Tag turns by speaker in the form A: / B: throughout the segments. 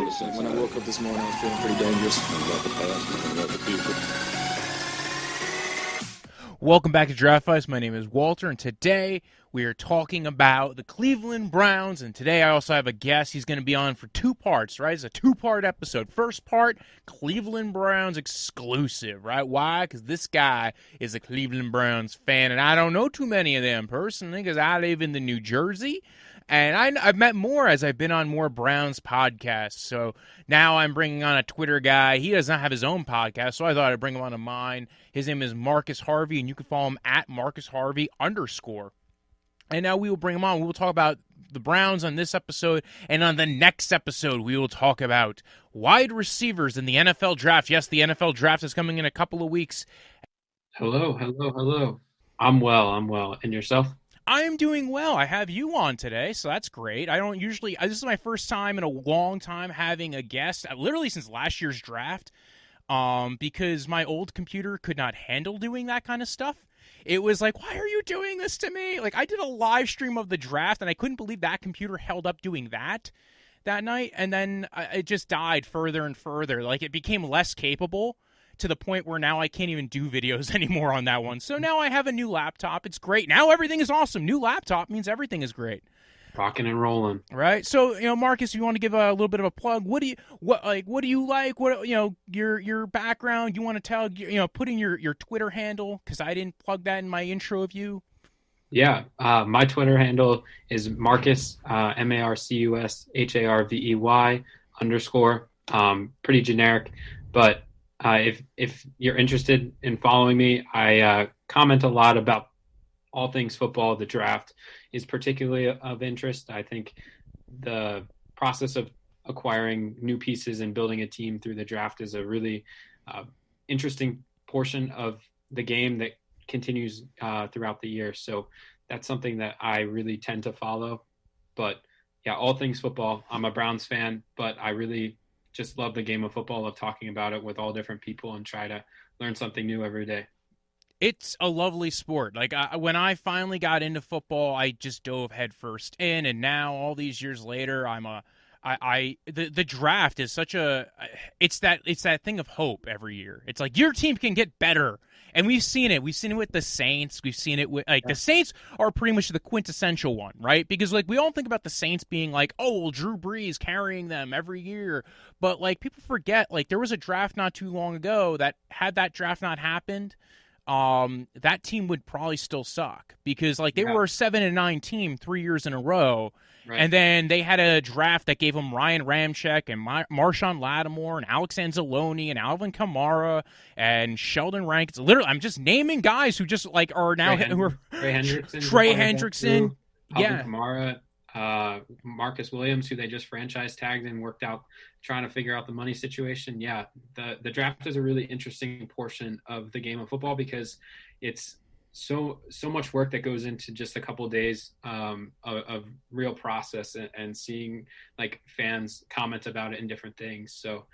A: When I woke up this morning, I was feeling pretty dangerous.
B: Welcome back to Draftvice. My name is Walter, and today we are talking about the Cleveland Browns. And today I also have a guest. He's going to be on for 2 parts, right? It's a 2-part episode. First part, Cleveland Browns exclusive, right? Why? Because this guy is a Cleveland Browns fan, and I don't know too many of them personally because I live in the New Jersey. And I've met more as I've been on more Browns podcasts. So now I'm bringing on a Twitter guy. He does not have his own podcast, so I thought I'd bring him on to mine. His name is Marcus Harvey, and you can follow him at @MarcusHarvey_. And now we will bring him on. We will talk about the Browns on this episode, and on the next episode we will talk about wide receivers in the NFL draft. Yes, the NFL draft is coming in a couple of weeks.
C: Hello. I'm well. And yourself?
B: I am doing well. I have you on today, so that's great. I don't usually – this is my first time in a long time having a guest, literally since last year's draft, because my old computer could not handle doing that kind of stuff. It was like, why are you doing this to me? Like, I did a live stream of the draft, and I couldn't believe that computer held up doing that night, and then it just died further and further. Like, it became less capable to the point where now I can't even do videos anymore on that one. So now I have a new laptop. It's great. Now everything is awesome. New laptop means everything is great.
C: Rocking and rolling.
B: Right. So, Marcus, you want to give a little bit of a plug. What do you like? What your background? You want to tell, put in your Twitter handle, because I didn't plug that in my intro of you.
C: Yeah. My Twitter handle is Marcus, MarcusHarvey _. Pretty generic, but if you're interested in following me, I comment a lot about all things football. The draft is particularly of interest. I think the process of acquiring new pieces and building a team through the draft is a really interesting portion of the game that continues throughout the year. So that's something that I really tend to follow. But yeah, all things football. I'm a Browns fan, but I really just love the game of football, love talking about it with all different people and try to learn something new every day.
B: It's a lovely sport. Like, when I finally got into football, I just dove headfirst in, and now all these years later, the draft is such it's that thing of hope every year. It's like your team can get better. And we've seen it. We've seen it with the Saints. We've seen it with the Saints are pretty much the quintessential one, right? Because we all think about the Saints being like, oh, well, Drew Brees carrying them every year, but people forget there was a draft not too long ago that had that draft not happened, that team would probably still suck because they were a 7-9 team 3 years in a row. Right. And then they had a draft that gave them Ryan Ramczyk and Marshawn Lattimore and Alex Anzalone and Alvin Kamara and Sheldon Rankins. Literally, I'm just naming guys who just are now Trey Hendrickson,
C: Alvin Kamara, Marcus Williams, who they just franchise tagged and worked out trying to figure out the money situation. Yeah, the draft is a really interesting portion of the game of football because it's so much work that goes into just a couple of days of real process and seeing fans comment about it and different things. So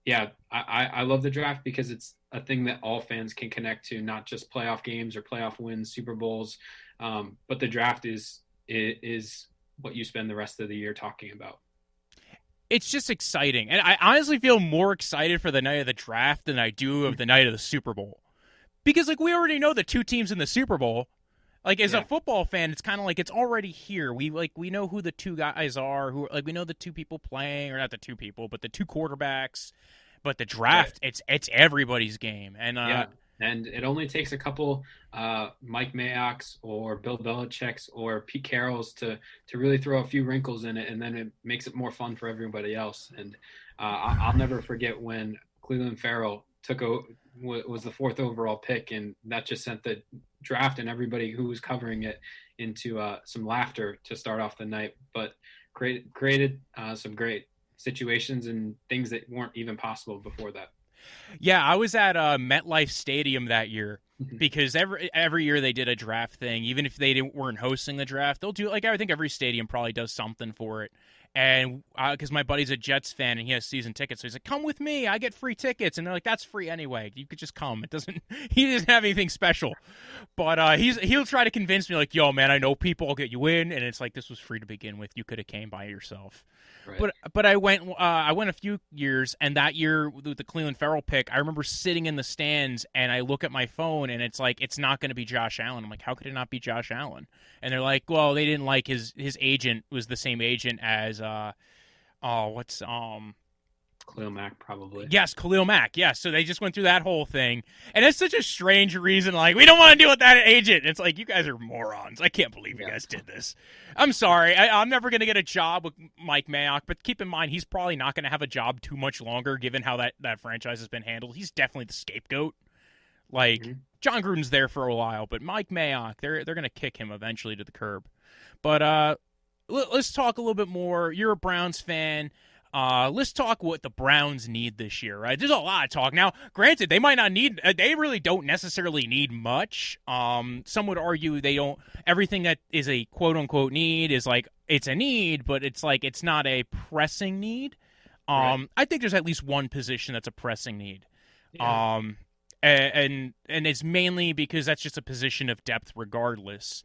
C: yeah, I love the draft because it's a thing that all fans can connect to, not just playoff games or playoff wins, Super Bowls, but the draft is what you spend the rest of the year talking about.
B: It's just exciting. And I honestly feel more excited for the night of the draft than I do of the night of the Super Bowl. Because we already know the 2 teams in the Super Bowl. As a football fan, it's kind of it's already here. We know who the 2 guys are. Who we know the 2 people playing, or not the 2 people, but the 2 quarterbacks. But the draft, it's everybody's game. And
C: and it only takes a couple Mike Mayock's or Bill Belichick's or Pete Carroll's to really throw a few wrinkles in it, and then it makes it more fun for everybody else. And I'll never forget when Cleveland Farrell was the 4th overall pick, and that just sent the draft and everybody who was covering it into some laughter to start off the night, but created some great situations and things that weren't even possible before that.
B: Yeah, I was at MetLife Stadium that year because every year they did a draft thing. Even if they weren't hosting the draft, they'll do I think every stadium probably does something for it. And because my buddy's a Jets fan and he has season tickets, so he's like, "Come with me, I get free tickets." And they're like, "That's free anyway. You could just come. It doesn't." He doesn't have anything special, but he'll try to convince me like, "Yo, man, I know people. I'll get you in." And it's like, this was free to begin with. You could have came by yourself.
C: Right.
B: But I went a few years, and that year with the Cleveland Farrell pick, I remember sitting in the stands and I look at my phone and it's like, it's not going to be Josh Allen. I'm like, how could it not be Josh Allen? And they're like, well, they didn't like his agent was the same agent as
C: Khalil Mack, probably.
B: Yes, Khalil Mack. Yes, so they just went through that whole thing, and it's such a strange reason. Like, we don't want to deal with that agent. It's like, you guys are morons. I can't believe you guys did this. I'm sorry. I'm never going to get a job with Mike Mayock, but keep in mind, he's probably not going to have a job too much longer, given how that franchise has been handled. He's definitely the scapegoat. Like, John Gruden's there for a while, but Mike Mayock, they're going to kick him eventually to the curb. But let's talk a little bit more. You're a Browns fan. Let's talk what the Browns need this year, right? There's a lot of talk. Now, granted, they might not need, they really don't necessarily need much. Some would argue they don't, everything that is a quote unquote need is like, it's a need, but it's like, it's not a pressing need.
C: Right.
B: I think there's at least one position that's a pressing need.
C: Yeah.
B: And it's mainly because that's just a position of depth regardless.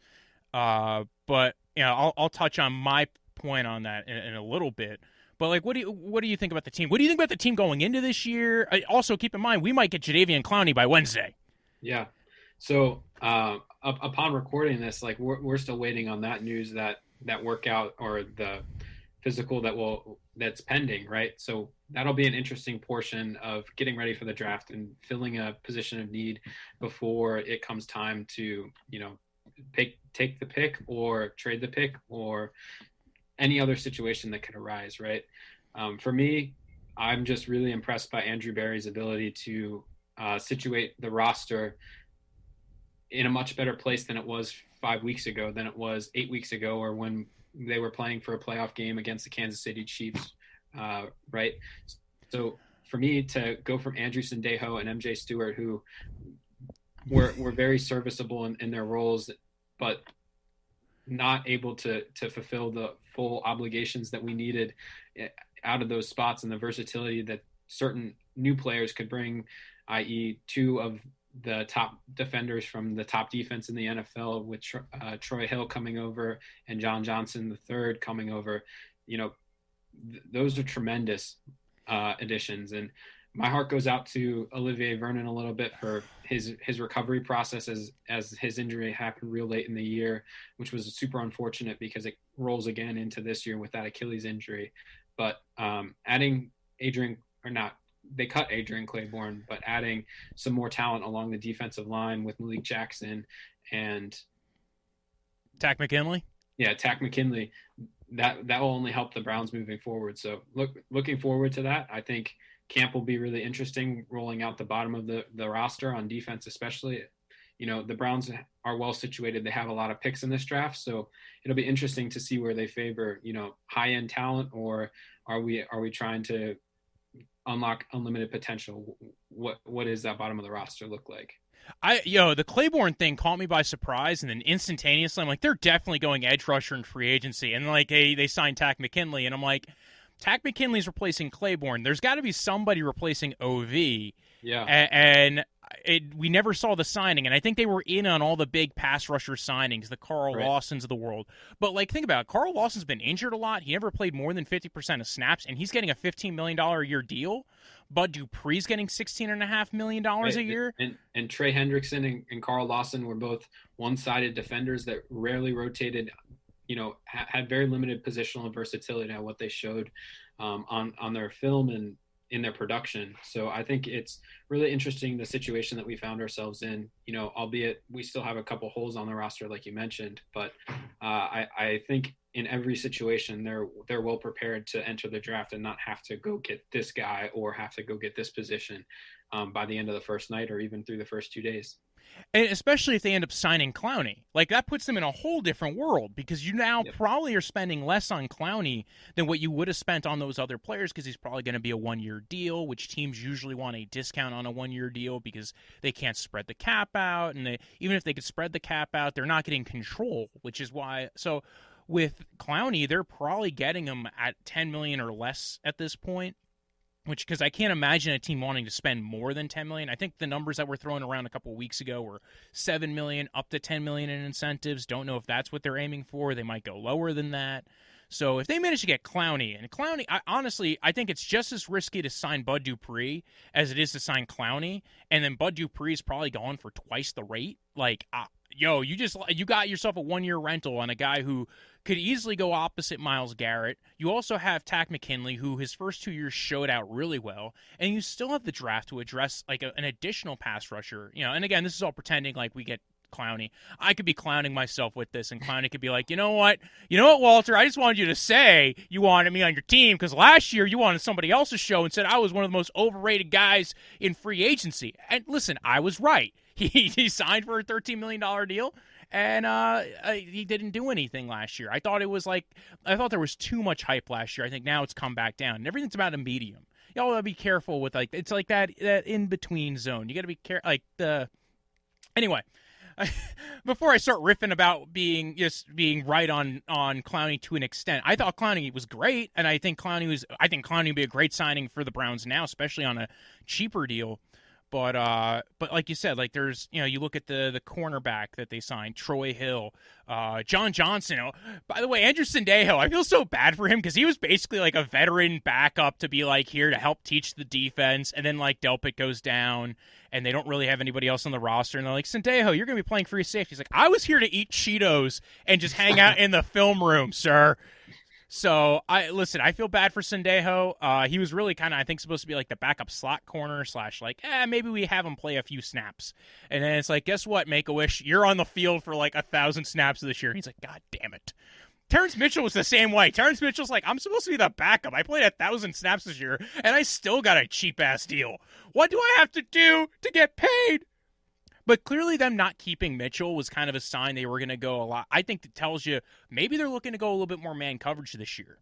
B: But, you know, I'll touch on my point on that in a little bit. But like, what do you think about the team? What do you think about the team going into this year? Also, keep in mind, we might get Jadeveon Clowney by Wednesday.
C: Yeah. So upon recording this, like we're still waiting on that news, that workout or the physical that's pending, right? So that'll be an interesting portion of getting ready for the draft and filling a position of need before it comes time to, you know, take the pick or trade the pick or any other situation that could arise, right? For me, I'm just really impressed by Andrew Berry's ability to situate the roster in a much better place than it was 5 weeks ago, than it was 8 weeks ago, or when they were playing for a playoff game against the Kansas City Chiefs, right? So for me to go from Andrew Sendejo and MJ Stewart, who were very serviceable in their roles, but not able to fulfill the full obligations that we needed out of those spots, and the versatility that certain new players could bring, i.e. two of the top defenders from the top defense in the NFL with Troy Hill coming over and John Johnson the third coming over. You know, those are tremendous additions, and my heart goes out to Olivier Vernon a little bit for his recovery process as his injury happened real late in the year, which was super unfortunate because it rolls again into this year with that Achilles injury. But adding they cut Adrian Claiborne, but adding some more talent along the defensive line with Malik Jackson and
B: Takk McKinley.
C: Yeah, Takk McKinley. That will only help the Browns moving forward. So looking forward to that. I think camp will be really interesting, rolling out the bottom of the roster on defense, especially. You know, the Browns are well situated. They have a lot of picks in this draft, so it'll be interesting to see where they favor, you know, high-end talent, or are we trying to unlock unlimited potential? What does that bottom of the roster look like?
B: The Claiborne thing caught me by surprise, and then instantaneously I'm like, they're definitely going edge rusher in free agency, and like they signed Takk McKinley, and I'm like, Takk McKinley's replacing Claiborne. There's got to be somebody replacing OV.
C: Yeah.
B: And we never saw the signing, and I think they were in on all the big pass rusher signings, the Carl Lawsons of the world. But, like, think about it. Carl Lawson's been injured a lot. He never played more than 50% of snaps, and he's getting a $15 million a year deal. Bud Dupree's getting $16.5 million a year.
C: And Trey Hendrickson and Carl Lawson were both one-sided defenders that rarely rotated, you know, had very limited positional versatility on what they showed on their film and in their production. So I think it's really interesting, the situation that we found ourselves in, you know, albeit we still have a couple holes on the roster, like you mentioned, but I think in every situation they're well prepared to enter the draft and not have to go get this guy or have to go get this position by the end of the first night or even through the first 2 days.
B: And especially if they end up signing Clowney. Like, that puts them in a whole different world, because you now probably are spending less on Clowney than what you would have spent on those other players, because he's probably going to be a one-year deal, which teams usually want a discount on a one-year deal because they can't spread the cap out. And even if they could spread the cap out, they're not getting control, which is why. So with Clowney, they're probably getting him at $10 million or less at this point. Which, because I can't imagine a team wanting to spend more than $10 million. I think the numbers that were thrown around a couple of weeks ago were $7 million up to $10 million in incentives. Don't know if that's what they're aiming for. They might go lower than that. So if they manage to get Clowney, and Clowney, honestly, I think it's just as risky to sign Bud Dupree as it is to sign Clowney, and then Bud Dupree is probably going for twice the rate. Like, you got yourself a 1-year rental on a guy who could easily go opposite Myles Garrett. You also have Takk McKinley, who his first 2 years showed out really well, and you still have the draft to address like an additional pass rusher. And again, this is all pretending like we get Clowney. I could be clowning myself with this, and Clowney could be like, you know what, Walter, I just wanted you to say you wanted me on your team because last year you wanted somebody else's show and said I was one of the most overrated guys in free agency. And listen, I was right. He signed for a $13 million deal, and he didn't do anything last year. I thought there was too much hype last year. I think now it's come back down, and everything's about a medium. Y'all gotta be careful with it's like that in between zone. You got to be careful. Anyway. Before I start riffing about being right on Clowney to an extent, I thought Clowney was great, and I think Clowney would be a great signing for the Browns now, especially on a cheaper deal. But like you said, like there's you look at the cornerback that they signed, Troy Hill, John Johnson. By the way, Andrew Sendejo, I feel so bad for him because he was basically like a veteran backup to be like here to help teach the defense, and then like Delpit goes down, and they don't really have anybody else on the roster, and they're like, Sendejo, you're gonna be playing free safety. He's like, I was here to eat Cheetos and just hang out in the film room, sir. So, I feel bad for Sendejo. He was really kind of, I think, supposed to be like the backup slot corner / maybe we have him play a few snaps. And then it's like, guess what, Make-A-Wish? You're on the field for like 1,000 snaps this year. And he's like, God damn it. Terrence Mitchell was the same way. Terrence Mitchell's like, I'm supposed to be the backup. I played 1,000 snaps this year, and I still got a cheap-ass deal. What do I have to do to get paid? But clearly them not keeping Mitchell was kind of a sign they were going to go a lot. I think that tells you maybe they're looking to go a little bit more man coverage this year.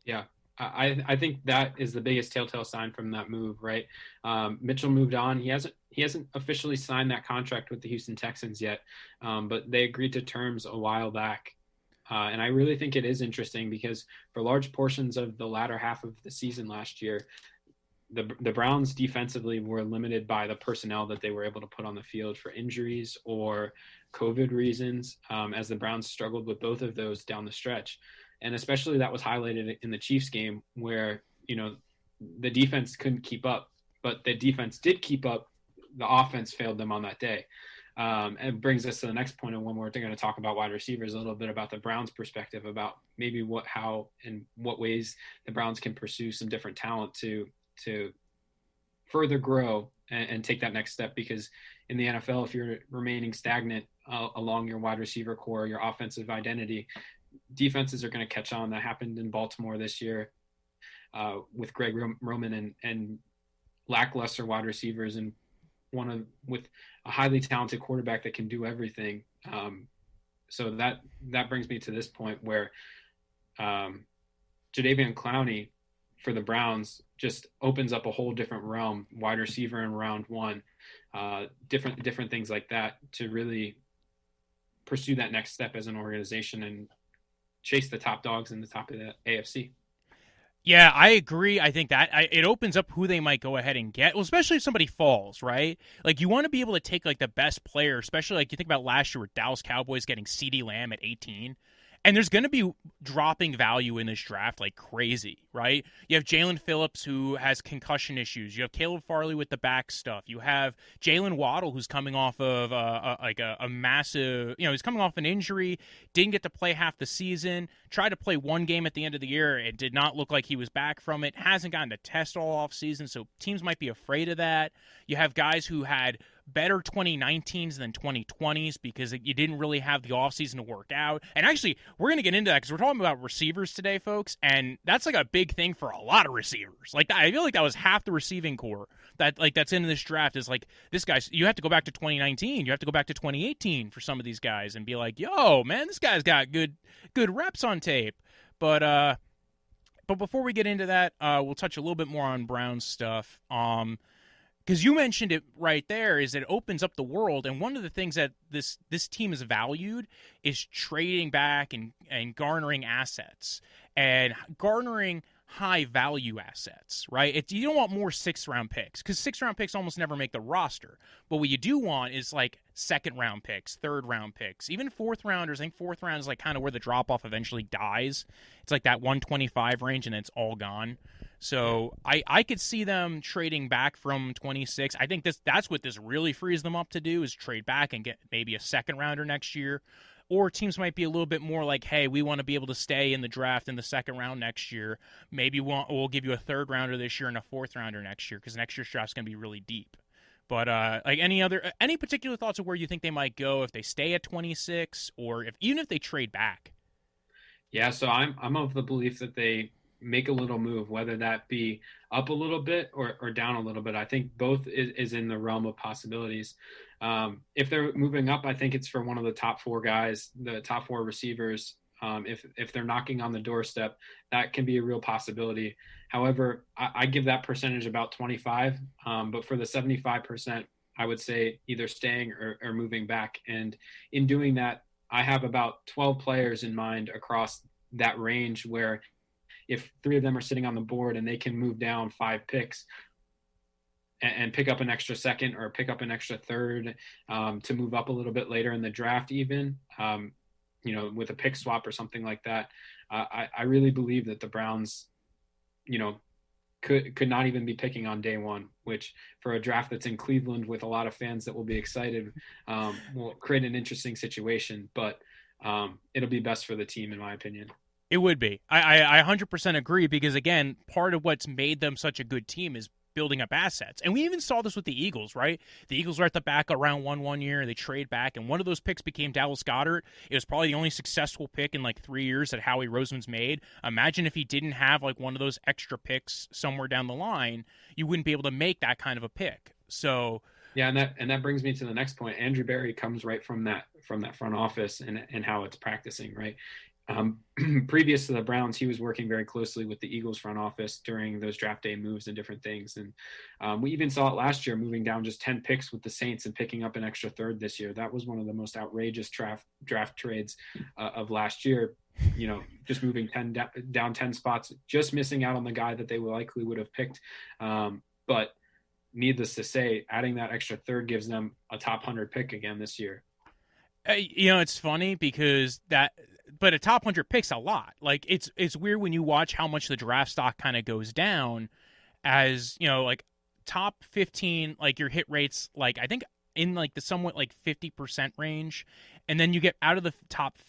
C: Yeah, I think that is the biggest telltale sign from that move, right? Mitchell moved on. He hasn't officially signed that contract with the Houston Texans yet, but they agreed to terms a while back. And I really think it is interesting because for large portions of the latter half of the season last year, the Browns defensively were limited by the personnel that they were able to put on the field for injuries or COVID reasons, as the Browns struggled with both of those down the stretch. And especially that was highlighted in the Chiefs game where, the defense couldn't keep up, but the defense did keep up. The offense failed them on that day. And it brings us to the next point, and when we're going to talk about wide receivers, a little bit about the Browns' perspective about maybe how and what ways the Browns can pursue some different talent to further grow and take that next step. Because in the NFL, if you're remaining stagnant along your wide receiver core, your offensive identity, defenses are going to catch on. That happened in Baltimore this year with Greg Roman and lackluster wide receivers, and with a highly talented quarterback that can do everything. So that brings me to this point where Jadeveon Clowney for the Browns just opens up a whole different realm, wide receiver in round one, different things like that to really pursue that next step as an organization and chase the top dogs in the top of the AFC.
B: Yeah, I agree. I think that it opens up who they might go ahead and get, well, especially if somebody falls, right? Like, you want to be able to take, like, the best player, especially, like, you think about last year with Dallas Cowboys getting CeeDee Lamb at 18. And there's going to be dropping value in this draft like crazy, right? You have Jalen Phillips, who has concussion issues. You have Caleb Farley with the back stuff. You have Jalen Waddle, who's coming off of a massive, he's coming off an injury, didn't get to play half the season, tried to play one game at the end of the year. It did not look like he was back from it. Hasn't gotten to test all off season, so teams might be afraid of that. You have guys who had better 2019s than 2020s because you didn't really have the offseason to work out. And actually, we're going to get into that because we're talking about receivers today, folks, and that's like a big thing for a lot of receivers. Like, I feel like that was half the receiving core that's in this draft is like, this guy, you have to go back to 2019, you have to go back to 2018 for some of these guys and be like, yo, man, this guy's got good reps on tape. But before we get into that, we'll touch a little bit more on Browns stuff. because you mentioned it right there, is it opens up the world. And one of the things that this team is valued is trading back and garnering assets and garnering high value assets, right? You don't want more 6th-round picks because 6th-round picks almost never make the roster. But what you do want is like 2nd-round picks, 3rd-round picks, even 4th-rounders. I think 4th round is like kind of where the drop-off eventually dies. It's like that 125 range and it's all gone. So I could see them trading back from 26. I think that's what this really frees them up to do, is trade back and get maybe a 2nd-rounder next year. Or teams might be a little bit more like, hey, we want to be able to stay in the draft in the 2nd round next year. Maybe we'll give you a 3rd-rounder this year and a 4th-rounder next year because next year's draft's going to be really deep. But like any particular thoughts of where you think they might go if they stay at 26 or even if they trade back?
C: Yeah, so I'm of the belief that they make a little move, whether that be up a little bit or down a little bit. I think both is in the realm of possibilities. If they're moving up, I think it's for one of the top 4 guys, the top 4 receivers. If they're knocking on the doorstep, that can be a real possibility. However, I give that percentage about 25. But for the 75%, I would say either staying or moving back. And in doing that, I have about 12 players in mind across that range where if 3 of them are sitting on the board and they can move down 5 picks and pick up an extra 2nd or pick up an extra 3rd to move up a little bit later in the draft, even, with a pick swap or something like that, I really believe that the Browns, could not even be picking on day one, which for a draft that's in Cleveland with a lot of fans that will be excited, will create an interesting situation, but it'll be best for the team, in my opinion.
B: It would be. I 100% agree because, again, part of what's made them such a good team is building up assets. And we even saw this with the Eagles, right? The Eagles were at the back around one year. They trade back, and one of those picks became Dallas Goedert. It was probably the only successful pick in like 3 years that Howie Roseman's made. Imagine if he didn't have like one of those extra picks somewhere down the line, you wouldn't be able to make that kind of a pick. So
C: yeah, and that brings me to the next point. Andrew Berry comes right from that front office and how it's practicing, right? Previous to the Browns, he was working very closely with the Eagles front office during those draft day moves and different things. And we even saw it last year, moving down just 10 picks with the Saints and picking up an extra 3rd this year. That was one of the most outrageous draft trades of last year. Just moving down 10 spots, just missing out on the guy that they likely would have picked. But needless to say, adding that extra 3rd gives them a top 100 pick again this year.
B: It's funny because but a top 100 picks a lot. Like it's weird when you watch how much the draft stock kind of goes down as, like top 15, like your hit rates, like I think in like the somewhat like 50% range. And then you get out of the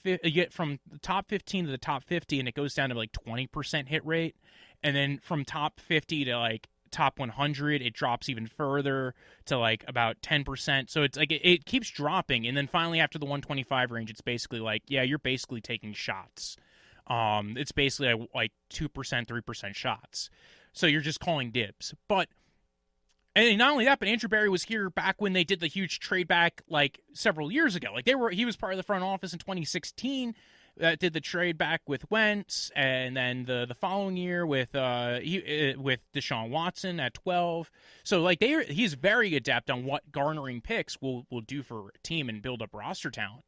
B: you get from the top 15 to the top 50 and it goes down to like 20% hit rate. And then from top 50 to like top 100, it drops even further to like about 10%. So it's like it keeps dropping, and then finally after the 125 range, it's basically like, yeah, you're basically taking shots. It's basically like 2%, 3% shots. So you're just calling dibs. And not only that, but Andrew Berry was here back when they did the huge trade back like several years ago. Like he was part of the front office in 2016. Did the trade back with Wentz, and then the following year with Deshaun Watson at 12. So like he's very adept on what garnering picks will do for a team and build up roster talent.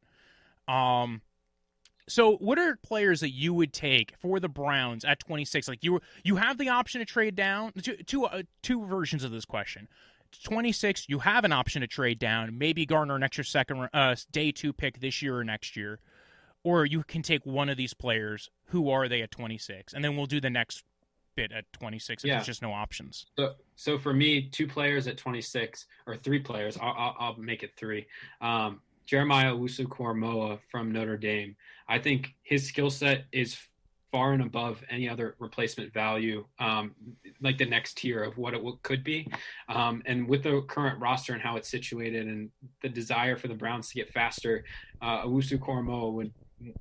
B: So what are players that you would take for the Browns at 26? Like you have the option to trade down. Two versions of this question. 26, you have an option to trade down, maybe garner an extra second day 2 pick this year or next year. Or you can take one of these players. Who are they at 26? And then we'll do the next bit at 26 if there's just no options.
C: So for me, 2 players at 26, or 3 players, I'll make it 3. Jeremiah Owusu-Koramoah from Notre Dame. I think his skill set is far and above any other replacement value, like the next tier of what it could be. And with the current roster and how it's situated and the desire for the Browns to get faster, Owusu-Koramoah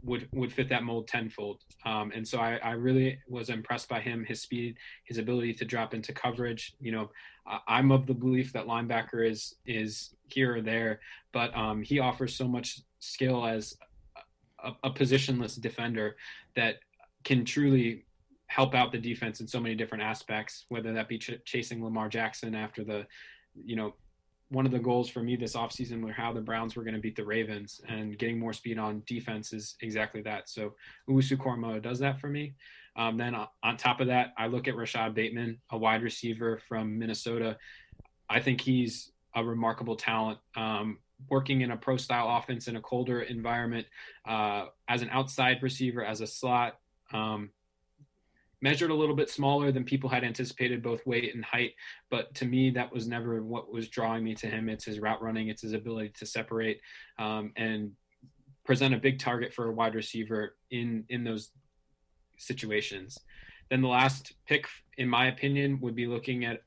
C: would fit that mold tenfold. And so I really was impressed by him, his speed, his ability to drop into coverage. I'm of the belief that linebacker is here or there, but he offers so much skill as a positionless defender that can truly help out the defense in so many different aspects, whether that be chasing Lamar Jackson after the one of the goals for me this offseason were how the Browns were going to beat the Ravens, and getting more speed on defense is exactly that. So Owusu-Koramoah does that for me. Then on top of that, I look at Rashad Bateman, a wide receiver from Minnesota. I think he's a remarkable talent. Working in a pro-style offense in a colder environment, as an outside receiver, as a slot, measured a little bit smaller than people had anticipated, both weight and height. But to me, that was never what was drawing me to him. It's his route running. It's his ability to separate and present a big target for a wide receiver in those situations. Then the last pick, in my opinion, would be looking at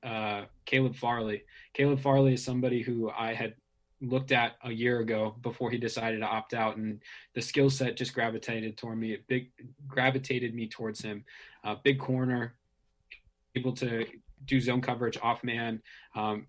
C: Caleb Farley. Caleb Farley is somebody who I had looked at a year ago before he decided to opt out, and the skill set just gravitated me towards him. Big corner, able to do zone coverage off man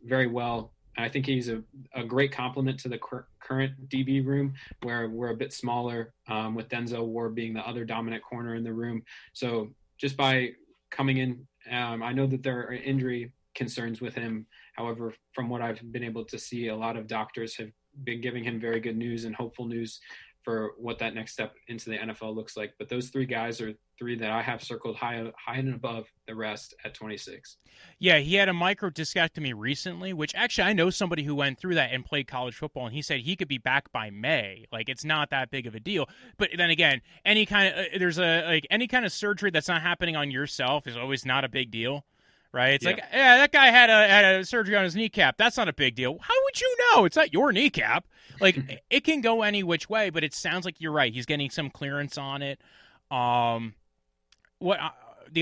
C: very well. I think he's a great complement to the current DB room, where we're a bit smaller, with Denzel Ward being the other dominant corner in the room. So just by coming in, I know that there are injury concerns with him. However, from what I've been able to see, a lot of doctors have been giving him very good news and hopeful news for what that next step into the NFL looks like. But those three guys are three that I have circled high and above the rest at 26.
B: Yeah, he had a microdiscectomy recently, which actually I know somebody who went through that and played college football, and he said he could be back by May. Like, it's not that big of a deal. But then again, any kind of surgery that's not happening on yourself is always not a big deal. Right? It's like, yeah, that guy had a surgery on his kneecap. That's not a big deal. How would you know? It's not your kneecap. Like, it can go any which way, but it sounds like you're right. He's getting some clearance on it. The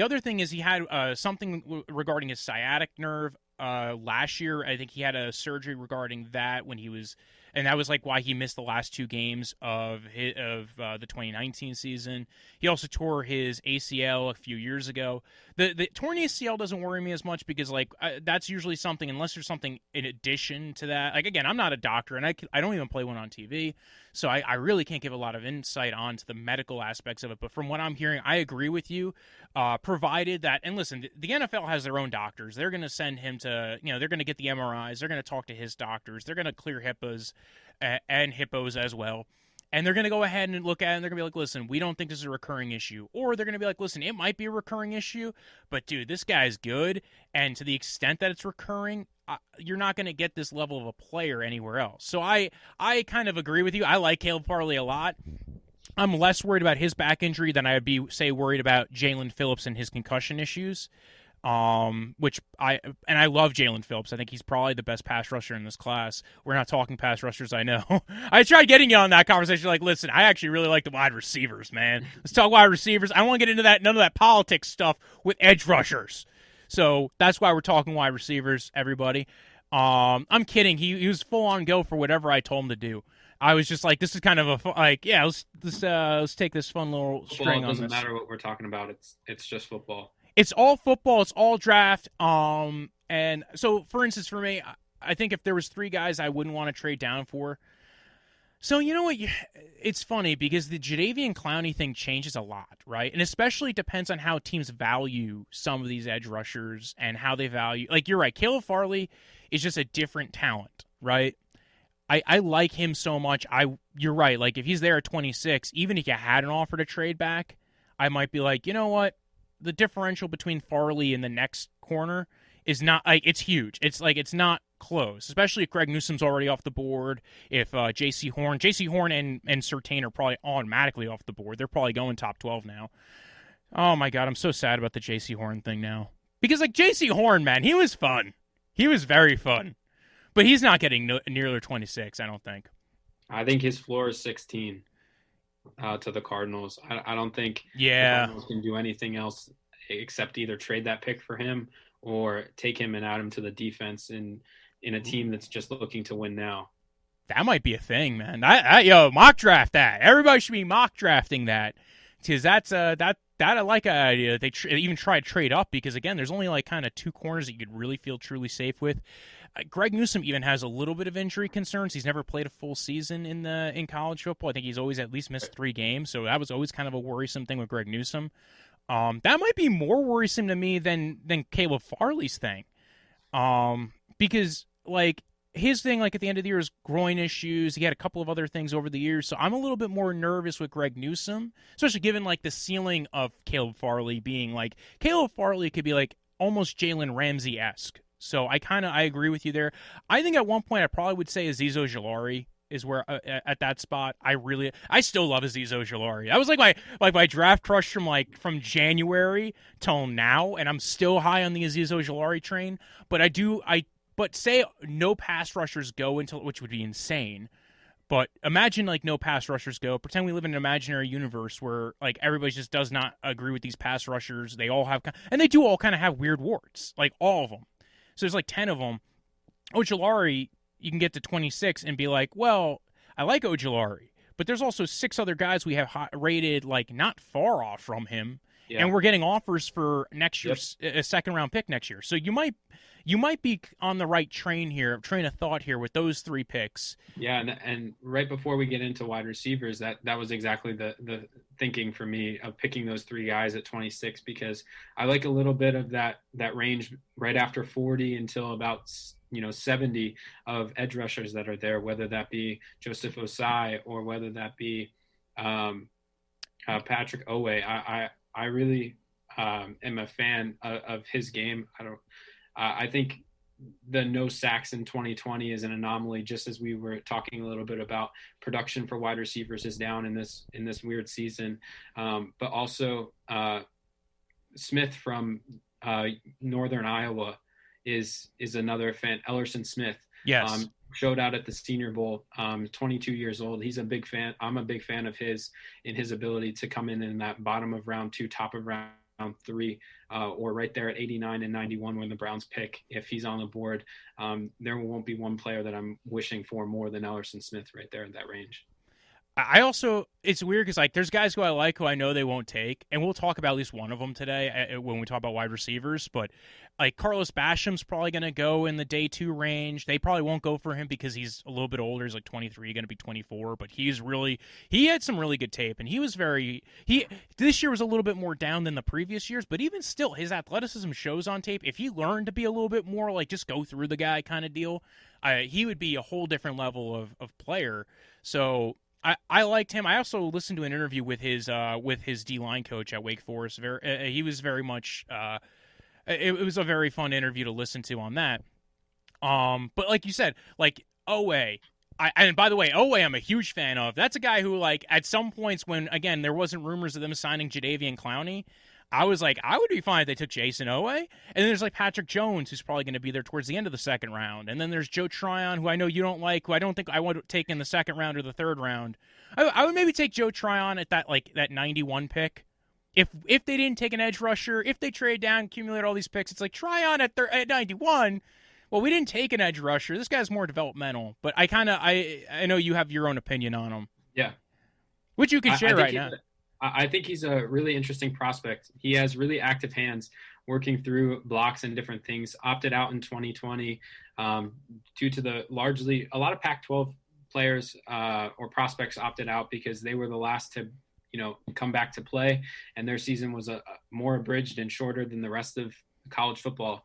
B: other thing is he had something regarding his sciatic nerve last year. I think he had a surgery regarding that when he was, and that was like why he missed the last two games of the 2019 season. He also tore his ACL a few years ago. The torn ACL doesn't worry me as much because that's usually something, unless there's something in addition to that. Like, again, I'm not a doctor, and I don't even play one on TV, so I really can't give a lot of insight onto the medical aspects of it. But from what I'm hearing, I agree with you, provided that, and listen, the NFL has their own doctors. They're going to send him to, they're going to get the MRIs. They're going to talk to his doctors. They're going to clear HIPAAs and hippos as well. And they're going to go ahead and look at it, and they're going to be like, listen, we don't think this is a recurring issue. Or they're going to be like, listen, it might be a recurring issue, but, dude, this guy's good. And to the extent that it's recurring, you're not going to get this level of a player anywhere else. So I kind of agree with you. I like Caleb Farley a lot. I'm less worried about his back injury than I would be, say, worried about Jalen Phillips and his concussion issues. I love Jalen Phillips. I think he's probably the best pass rusher in this class. We're not talking pass rushers, I know. I tried getting you on that conversation. Like, listen, I actually really like the wide receivers, man. Let's talk wide receivers. I don't want to get into none of that politics stuff with edge rushers. So that's why we're talking wide receivers, everybody. I'm kidding. He was full on go for whatever I told him to do. I was just like, this is kind of let's take this fun little string on this.
C: It doesn't matter what we're talking about. It's just football.
B: It's all football. It's all draft. And so, for instance, for me, I think if there was three guys I wouldn't want to trade down for. So, you know what? It's funny because the Jadeveon Clowney thing changes a lot, right? And especially depends on how teams value some of these edge rushers and how they value. Like, you're right. Caleb Farley is just a different talent, right? I like him so much. You're right. Like, if he's there at 26, even if you had an offer to trade back, I might be like, you know what? The differential between Farley and the next corner is not it's huge. It's not close, especially if Greg Newsome's already off the board. If J.C. Horn and Surtain are probably automatically off the board. They're probably going top 12 now. Oh my God, I'm so sad about the J.C. Horn thing now because J.C. Horn, man, he was fun. He was very fun, but he's not getting near 26. I don't think.
C: I think his floor is 16. To the Cardinals. I don't think the Cardinals can do anything else except either trade that pick for him or take him and add him to the defense in a team that's just looking to win now.
B: That might be a thing, man. Mock draft that. Everybody should be mock drafting that because that's that I like an idea. They even try to trade up because, again, there's only like kind of two corners that you could really feel truly safe with. Greg Newsome even has a little bit of injury concerns. He's never played a full season in college football. I think he's always at least missed 3 games, so that was always kind of a worrisome thing with Greg Newsome. That might be more worrisome to me than Caleb Farley's thing, because like his thing, like at the end of the year, is groin issues. He had a couple of other things over the years, so I'm a little bit more nervous with Greg Newsome, especially given like the ceiling of Caleb Farley being like Caleb Farley could be like almost Jalen Ramsey-esque. So I agree with you there. I think at one point I probably would say Azeez Ojulari is where at that spot I still love Azeez Ojulari. That was like my draft crush from January till now, and I'm still high on the Azeez Ojulari train. But say no pass rushers go until, which would be insane. But imagine like no pass rushers go. Pretend we live in an imaginary universe where like everybody just does not agree with these pass rushers. They all have, and they do all kind of have weird warts, like all of them. So there's like 10 of them. Ojulari, you can get to 26 and be like, well, I like Ojulari, but there's also 6 other guys we have rated like not far off from him, and we're getting offers for next year's a second round pick next year. So you might be on the right train of thought here with those 3 picks.
C: Yeah, and right before we get into wide receivers, that was exactly the thinking for me of picking those 3 guys at 26, because I like a little bit of that range right after 40 until about 70 of edge rushers that are there, whether that be Joseph Osai or whether that be Patrick Owe. I really am a fan of his game. I think the no sacks in 2020 is an anomaly, just as we were talking a little bit about production for wide receivers is down in this weird season. But also Smith from Northern Iowa is another fan. Ellerson Smith.
B: Yes.
C: Showed out at the Senior Bowl, 22 years old. He's a big fan. I'm a big fan of his in his ability to come in that bottom of round 2, top of round 3, or right there at 89 and 91 when the Browns pick. If he's on the board, there won't be one player that I'm wishing for more than Ellerson Smith right there in that range.
B: I also, it's weird because like there's guys who I like who I know they won't take, and we'll talk about at least one of them today when we talk about wide receivers. But like Carlos Basham's probably going to go in the day 2 range. They probably won't go for him because he's a little bit older. He's like 23, going to be 24. But he had some really good tape, and this year was a little bit more down than the previous years. But even still, his athleticism shows on tape. If he learned to be a little bit more like just go through the guy kind of deal, he would be a whole different level of player. So I liked him. I also listened to an interview with his D-line coach at Wake Forest. He was very much. It was a very fun interview to listen to on that. But like you said, like Owe. And by the way, Owe I'm a huge fan of. That's a guy who like at some points when again there wasn't rumors of them signing Jadeveon Clowney, I was like, I would be fine if they took Jason Owe. And then there's like Patrick Jones, who's probably going to be there towards the end of the second round. And then there's Joe Tryon, who I know you don't like, who I don't think I want to take in the second round or the third round. I would maybe take Joe Tryon at that 91 pick. If they didn't take an edge rusher, if they trade down, accumulate all these picks, it's like Tryon at 91. Well, we didn't take an edge rusher. This guy's more developmental. But I know you have your own opinion on him.
C: Yeah.
B: Which you can share right now.
C: I think he's a really interesting prospect. He has really active hands working through blocks and different things. Opted out in 2020 due to a lot of Pac-12 players or prospects opted out because they were the last to come back to play, and their season was more abridged and shorter than the rest of college football.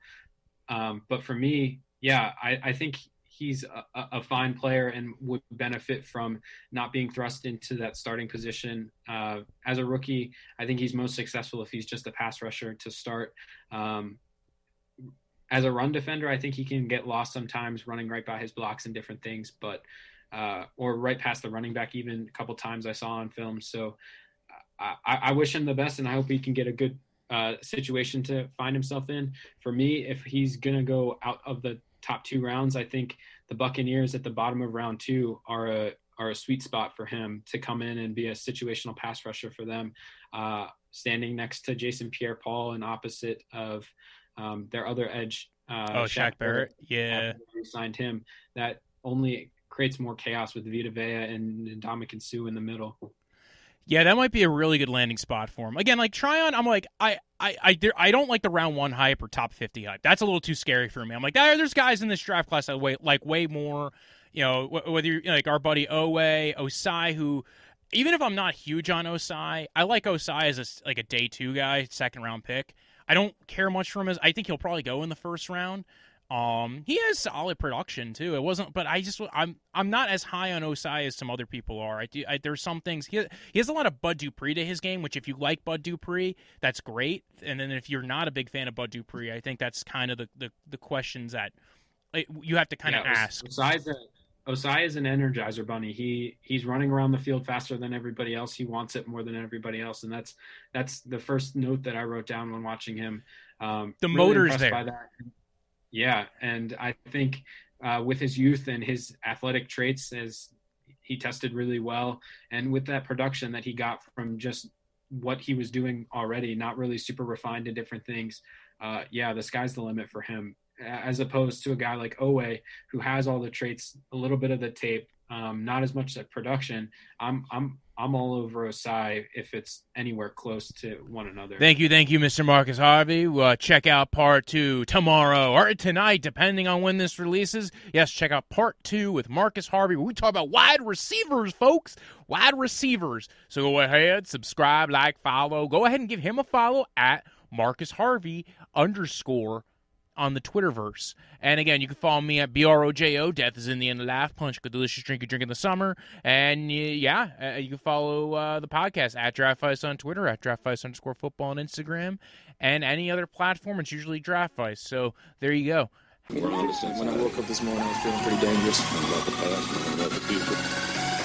C: But for me, I think he's a fine player and would benefit from not being thrust into that starting position. As a rookie, I think he's most successful if he's just a pass rusher to start. As a run defender, I think he can get lost sometimes running right by his blocks and different things, but or right past the running back even a couple times I saw on film. So I wish him the best, and I hope he can get a good situation to find himself in. For me, if he's going to go out of the top 2 rounds, I think the Buccaneers at the bottom of round 2 are a sweet spot for him to come in and be a situational pass rusher for them, standing next to Jason Pierre-Paul and opposite of their other edge.
B: Shaq Barrett. Yeah.
C: Signed him. That only creates more chaos with Vita Vea and Ndamukong Suh in the middle.
B: Yeah, that might be a really good landing spot for him. Again, like Tryon, I'm like, I don't like the round 1 hype or top 50 hype. That's a little too scary for me. I'm like, there's guys in this draft class that way more, whether you're like our buddy Osai, who, even if I'm not huge on Osai, I like Osai as a day 2 guy, second round pick. I don't care much for him I think he'll probably go in the first round. He has solid production too. It wasn't, but I'm not as high on Osai as some other people are. There's some things he has a lot of Bud Dupree to his game, which if you like Bud Dupree, that's great. And then if you're not a big fan of Bud Dupree, I think that's kind of the questions that you have to kind of ask.
C: Osai is an energizer bunny. He's running around the field faster than everybody else. He wants it more than everybody else, and that's the first note that I wrote down when watching him.
B: The
C: really
B: motor's there.
C: by that. Yeah, and I think with his youth and his athletic traits, as he tested really well, and with that production that he got from just what he was doing already, not really super refined to different things, the sky's the limit for him, as opposed to a guy like Owe, who has all the traits, a little bit of the tape, not as much like production. I'm all over Osai if it's anywhere close to one another.
B: Thank you, Mr. Marcus Harvey. Check out part 2 tomorrow or tonight, depending on when this releases. Yes, check out part 2 with Marcus Harvey, where we talk about wide receivers, folks. Wide receivers. So go ahead, subscribe, like, follow. Go ahead and give him a follow at Marcus Harvey _. On the Twitterverse. And again, you can follow me at BROJO. Death is in the end of laugh. Punch, good delicious drink you drink in the summer. And you can follow the podcast at Draftvice on Twitter, at Draftvice _football on Instagram, and any other platform. It's usually Draftvice. So there you go.
A: When I woke up this morning, I was feeling pretty dangerous. About the past and about the future.